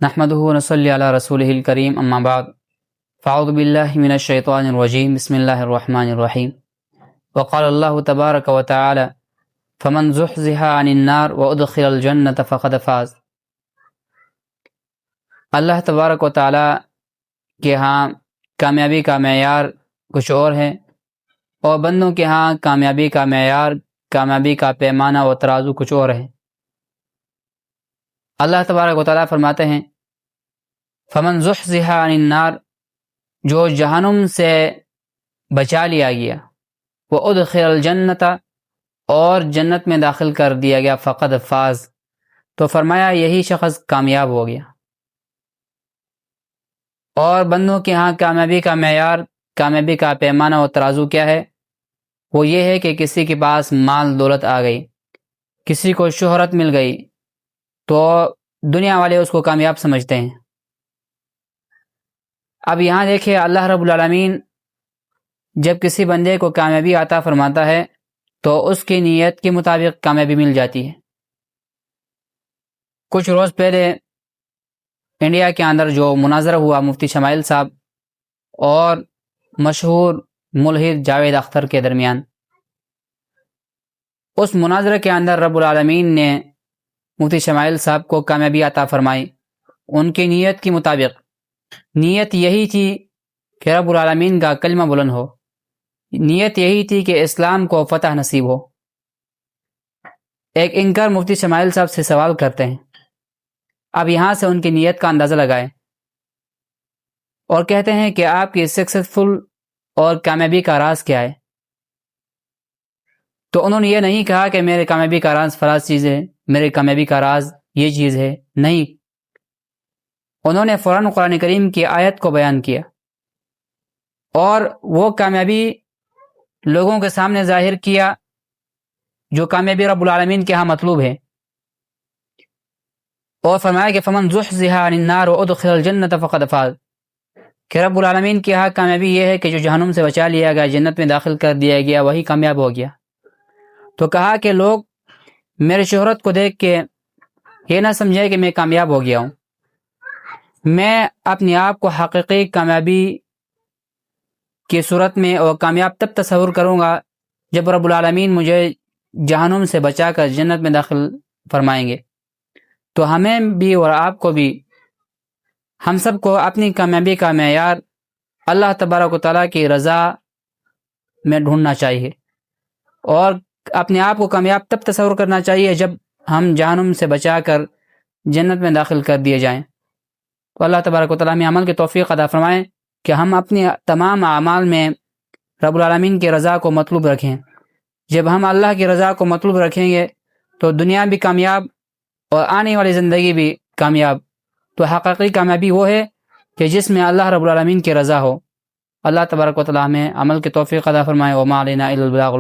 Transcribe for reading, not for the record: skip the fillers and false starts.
نحمدہ ونصلی علی رسولہ الکریم اما بعد فاعوذ باللہ من الشیطان الرجیم بسم اللہ الرحمن الرحیم وقال اللہ تبارک وتعالی فمن زحزح عن النار وادخل الجنة فقد فاز۔ اللہ تبارک و تعالی کے ہاں کامیابی کا معیار کچھ اور ہے اور بندوں کے ہاں کامیابی کا معیار، کامیابی کا پیمانہ و ترازو کچھ اور ہے۔ اللہ تبارک و تعالی فرماتے ہیں فمن زحزح عن النار، جو جہنم سے بچا لیا گیا، وادخل الجنۃ، اور جنت میں داخل کر دیا گیا، فقد فاز، تو فرمایا یہی شخص کامیاب ہو گیا۔ اور بندوں کے ہاں کامیابی کا معیار، کامیابی کا پیمانہ و ترازو کیا ہے؟ وہ یہ ہے کہ کسی کے پاس مال دولت آ گئی، کسی کو شہرت مل گئی، تو دنیا والے اس کو کامیاب سمجھتے ہیں۔ اب یہاں دیکھیں، اللہ رب العالمین جب کسی بندے کو کامیابی عطا فرماتا ہے تو اس کی نیت کے مطابق کامیابی مل جاتی ہے۔ کچھ روز پہلے انڈیا کے اندر جو مناظرہ ہوا مفتی شمائل صاحب اور مشہور ملحد جاوید اختر کے درمیان، اس مناظرے کے اندر رب العالمین نے مفتی شمائل صاحب کو کامیابی عطا فرمائی ان کی نیت کے مطابق۔ نیت یہی تھی کہ رب العالمین کا کلمہ بلند ہو، نیت یہی تھی کہ اسلام کو فتح نصیب ہو۔ ایک اینکر مفتی شمائل صاحب سے سوال کرتے ہیں، اب یہاں سے ان کی نیت کا اندازہ لگائیں، اور کہتے ہیں کہ آپ کی سکسیسفل اور کامیابی کا راز کیا ہے؟ تو انہوں نے یہ نہیں کہا کہ میرے کامیابی کا راز فلاں چیز ہے، میرے کامیابی کا راز یہ چیز ہے، نہیں، انہوں نے فوراً قرآن کریم کی آیت کو بیان کیا اور وہ کامیابی لوگوں کے سامنے ظاہر کیا جو کامیابی رب العالمین کے ہاں مطلوب ہے، اور فرمایا کہ فمن زحزح عن النار وادخل الجنة فقد فاز، کہ رب العالمین کے ہاں کامیابی یہ ہے کہ جو جہنم سے بچا لیا گیا، جنت میں داخل کر دیا گیا، وہی کامیاب ہو گیا۔ تو کہا کہ لوگ میرے شہرت کو دیکھ کے یہ نہ سمجھے کہ میں کامیاب ہو گیا ہوں، میں اپنے آپ کو حقیقی کامیابی کی صورت میں اور کامیاب تب تصور کروں گا جب رب العالمین مجھے جہنم سے بچا کر جنت میں داخل فرمائیں گے۔ تو ہمیں بھی اور آپ کو بھی، ہم سب کو اپنی کامیابی کا معیار اللہ تبارک و تعالیٰ کی رضا میں ڈھونڈنا چاہیے، اور اپنے آپ کو کامیاب تب تصور کرنا چاہیے جب ہم جہنم سے بچا کر جنت میں داخل کر دیے جائیں۔ تو اللہ تبارک و تعالیٰ ہمیں عمل کی توفیق عطا فرمائیں کہ ہم اپنے تمام اعمال میں رب العالمین کی رضا کو مطلوب رکھیں۔ جب ہم اللہ کی رضا کو مطلوب رکھیں گے تو دنیا بھی کامیاب اور آنے والی زندگی بھی کامیاب۔ تو حقیقی کامیابی وہ ہے کہ جس میں اللہ رب العالمین کی رضا ہو۔ اللہ تبارک و تعالیٰ ہمیں عمل کی توفیق عطا فرمائے۔ وما علینا الا البلاغ